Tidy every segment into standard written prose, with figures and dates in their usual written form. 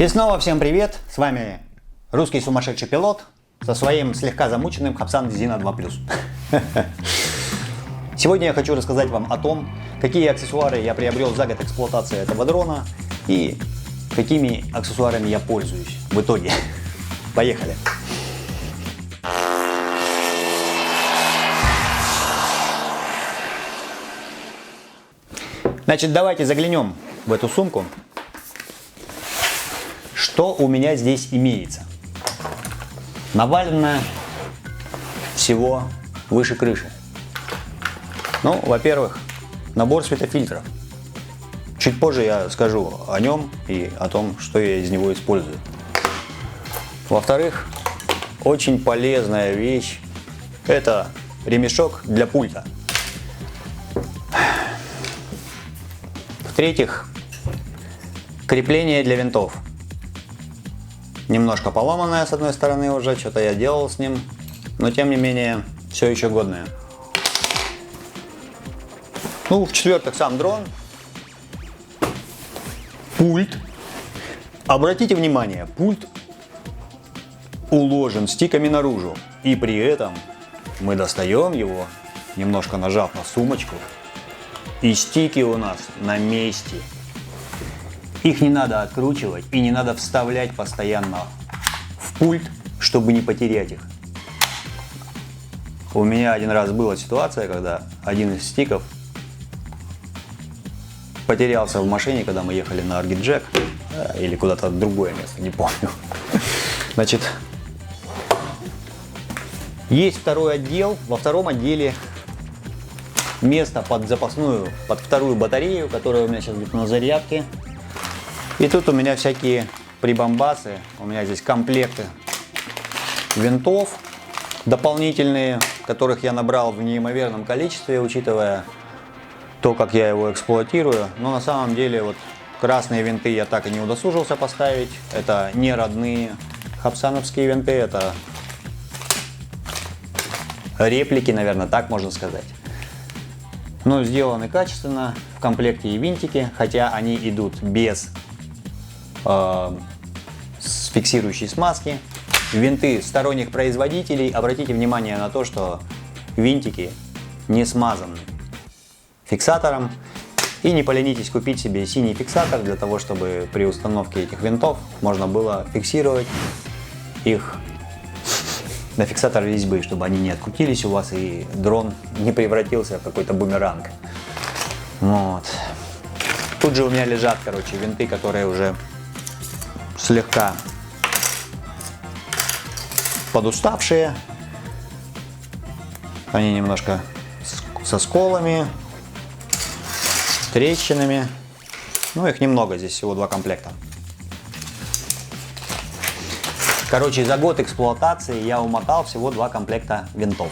И снова всем привет, с вами русский сумасшедший пилот со своим слегка замученным Хапсан Зина 2+. Сегодня я хочу рассказать вам о том, какие аксессуары я приобрел за год эксплуатации этого дрона и какими аксессуарами я пользуюсь в итоге. Поехали! Значит, давайте заглянем в эту сумку. Что у меня здесь имеется? Навалено всего выше крыши. Ну, во-первых, набор светофильтров. Чуть позже я скажу о нем и о том, что я из него использую. Во-вторых, очень полезная вещь – это ремешок для пульта. В-третьих, крепление для винтов. Немножко поломанное с одной стороны уже, что-то я делал с ним, но тем не менее все еще годное. Ну, в-четвертых, сам дрон. Пульт. Обратите внимание, пульт уложен стиками наружу, и при этом мы достаем его, немножко нажав на сумочку, и стики у нас на месте. Их не надо откручивать и не надо вставлять постоянно в пульт, чтобы не потерять их. У меня один раз была ситуация, когда один из стиков потерялся в машине, когда мы ехали на Аргиджек или куда-то в другое место, не помню. Значит, есть второй отдел. Во втором отделе место под запасную, под вторую батарею, которая у меня сейчас где-то на зарядке. И тут у меня всякие прибамбасы. У меня здесь комплекты винтов дополнительные, которых я набрал в неимоверном количестве, учитывая то, как я его эксплуатирую. Но на самом деле вот красные винты я так и не удосужился поставить. Это не родные хапсановские винты, это реплики, наверное, так можно сказать. Но сделаны качественно, в комплекте и винтики, хотя они идут без фиксирующей смазки. Винты сторонних производителей. Обратите внимание на то, что винтики не смазаны фиксатором. И не поленитесь купить себе синий фиксатор для того, чтобы при установке этих винтов можно было фиксировать их на фиксатор резьбы, чтобы они не открутились у вас и дрон не превратился в какой-то бумеранг. Вот. Тут же у меня лежат, короче, винты, которые уже слегка подуставшие. Они немножко со сколами, трещинами. Ну, их немного, здесь всего 2 комплекта. Короче, за год эксплуатации я умотал всего 2 комплекта винтов.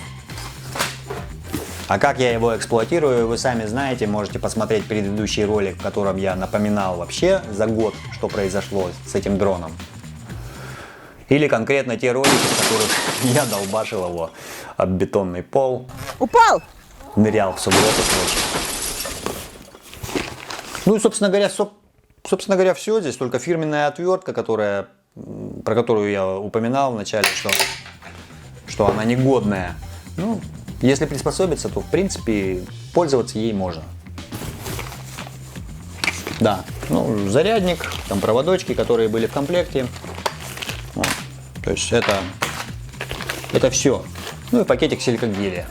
А как я его эксплуатирую, вы сами знаете, можете посмотреть предыдущий ролик, в котором я напоминал вообще за год, что произошло с этим дроном. Или конкретно те ролики, в которых я долбашил его об бетонный пол. Упал! Нырял в сугроб и прочее. Ну и, собственно говоря, все. Здесь только фирменная отвертка, про которую я упоминал вначале, что она негодная. Ну, если приспособиться, то в принципе пользоваться ей можно. Да, ну, зарядник, там проводочки, которые были в комплекте. Вот. То есть это все. Ну и пакетик силикагелия.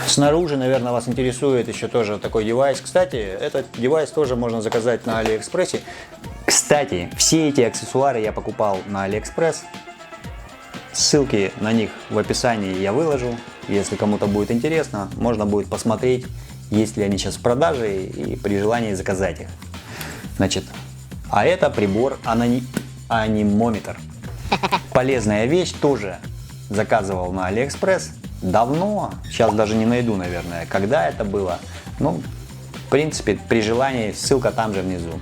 Снаружи, наверное, вас интересует еще тоже такой девайс. Кстати, этот девайс тоже можно заказать на Алиэкспрессе. Кстати, все эти аксессуары я покупал на Алиэкспресс. Ссылки на них в описании я выложу. Если кому-то будет интересно, можно будет посмотреть, есть ли они сейчас в продаже и при желании заказать их. Значит, а это прибор анимометр. Полезная вещь, тоже заказывал на Алиэкспресс. Давно, сейчас даже не найду, наверное, когда это было. Ну, в принципе, при желании, ссылка там же внизу.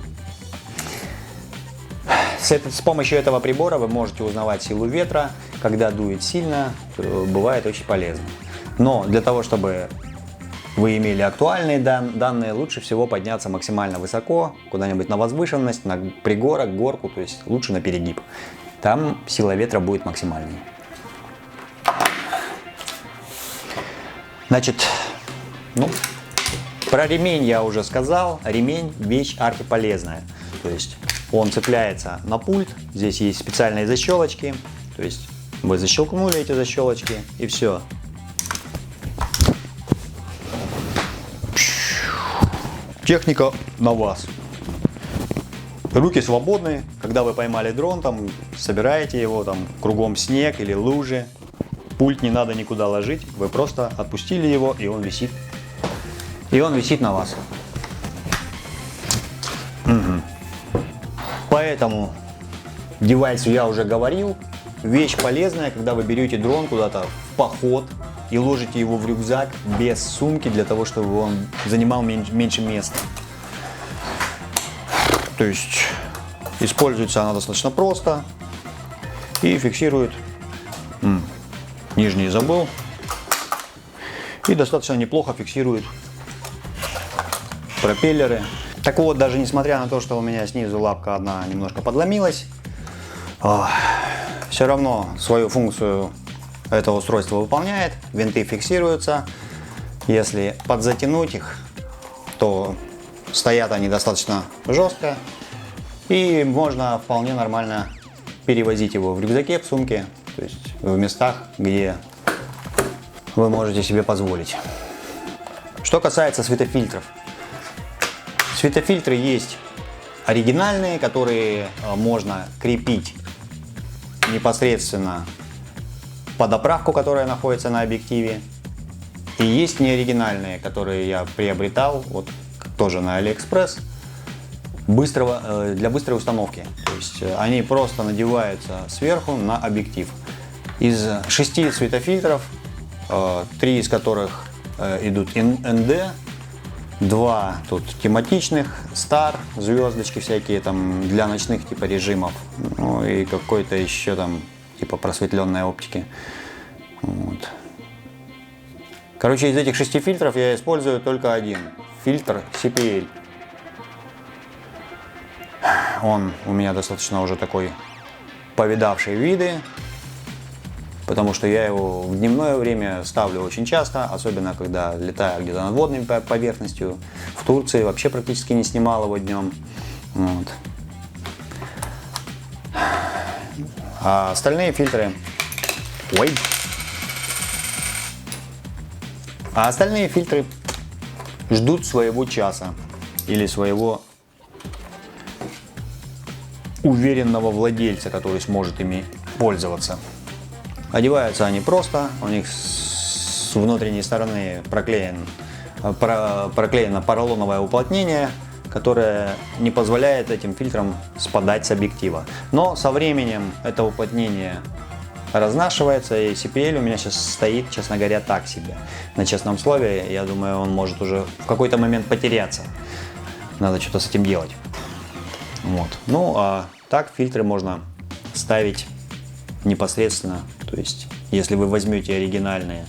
С помощью этого прибора вы можете узнавать силу ветра, когда дует сильно, бывает очень полезно. Но для того, чтобы вы имели актуальные данные, лучше всего подняться максимально высоко, куда-нибудь на возвышенность, на пригорок, горку, то есть лучше на перегиб. Там сила ветра будет максимальней. Значит, ну, про ремень я уже сказал. Ремень – вещь архиполезная. То есть он цепляется на пульт, здесь есть специальные защелочки, то есть вы защелкнули эти защелочки и все. Техника на вас. Руки свободны, когда вы поймали дрон, там, собираете его, там, кругом снег или лужи. Пульт не надо никуда ложить, вы просто отпустили его, и он висит. И он висит на вас. Угу. Поэтому девайсу я уже говорил, вещь полезная, когда вы берете дрон куда-то в поход и ложите его в рюкзак без сумки, для того, чтобы он занимал меньше места. То есть используется она достаточно просто и фиксирует, нижний забыл, и достаточно неплохо фиксирует пропеллеры. Так вот, даже несмотря на то, что у меня снизу лапка одна немножко подломилась, все равно свою функцию это устройство выполняет. Винты фиксируются. Если подзатянуть их, то стоят они достаточно жестко. И можно вполне нормально перевозить его в рюкзаке, в сумке. То есть в местах, где вы можете себе позволить. Что касается светофильтров. Светофильтры есть оригинальные, которые можно крепить непосредственно под оправку, которая находится на объективе. И есть неоригинальные, которые я приобретал вот тоже на AliExpress для быстрой установки. То есть они просто надеваются сверху на объектив. Из 6 светофильтров, 3 из которых идут ND, 2 тут тематичных, Star, звездочки всякие там для ночных типа режимов, ну и какой-то еще там типа просветленной оптики. Вот. Короче, из этих 6 фильтров я использую только один. Фильтр CPL. Он у меня достаточно уже такой повидавший виды, потому что я его в дневное время ставлю очень часто, особенно когда летаю где-то над водной поверхностью. В Турции вообще практически не снимал его днем. Вот. А остальные фильтры... А остальные фильтры ждут своего часа или своего уверенного владельца, который сможет ими пользоваться. Одеваются они просто, у них с внутренней стороны проклеено поролоновое уплотнение, которое не позволяет этим фильтрам спадать с объектива. Но со временем это уплотнение разнашивается, и CPL у меня сейчас стоит, честно говоря, так себе. На честном слове, я думаю, он может уже в какой-то момент потеряться. Надо что-то с этим делать. Вот. Ну, а так фильтры можно ставить непосредственно, то есть, если вы возьмете оригинальные,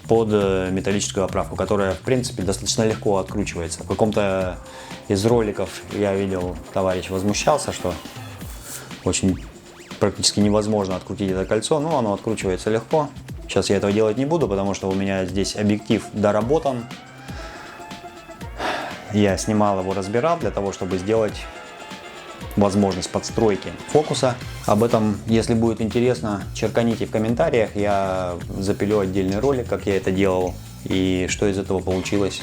под металлическую оправку, которая, в принципе, достаточно легко откручивается. В каком-то из роликов я видел, товарищ возмущался, что очень практически невозможно открутить это кольцо, но оно откручивается легко. Сейчас я этого делать не буду, потому что у меня здесь объектив доработан. Я снимал его, разбирал для того, чтобы сделать возможность подстройки фокуса. Об этом, если будет интересно, черканите в комментариях. Я запилю отдельный ролик, как я это делал и что из этого получилось.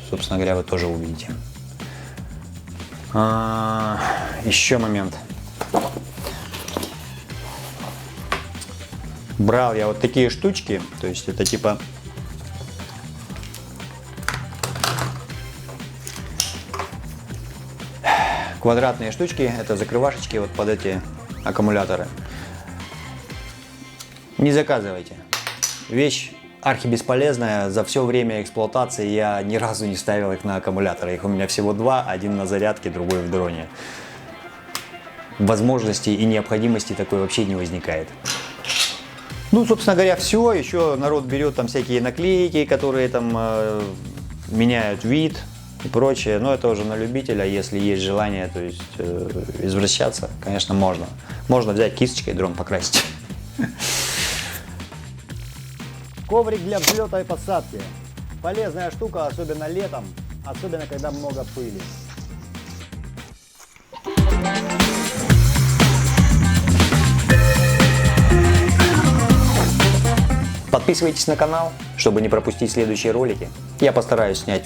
Собственно говоря, вы тоже увидите. Еще момент. Брал я вот такие штучки, то есть это типа квадратные штучки, это закрывашечки вот под эти аккумуляторы. Не заказывайте. Вещь архибесполезная. За все время эксплуатации я ни разу не ставил их на аккумуляторы. Их у меня всего 2, один на зарядке, другой в дроне. Возможности и необходимости такой вообще не возникает. Ну, собственно говоря, все. Еще народ берет там всякие наклейки, которые там меняют вид и прочее. Но это уже на любителя. Если есть желание, то есть извращаться, конечно, можно. Можно взять кисточкой дрон покрасить. Коврик для взлета и посадки. Полезная штука, особенно летом, особенно когда много пыли. Подписывайтесь на канал, чтобы не пропустить следующие ролики. Я постараюсь снять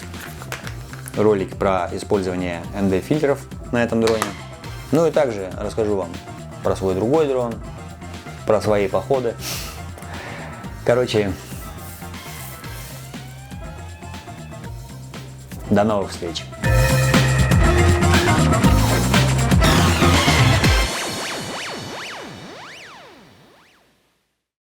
ролик про использование ND-фильтров на этом дроне. Ну и также расскажу вам про свой другой дрон, про свои походы. Короче, до новых встреч!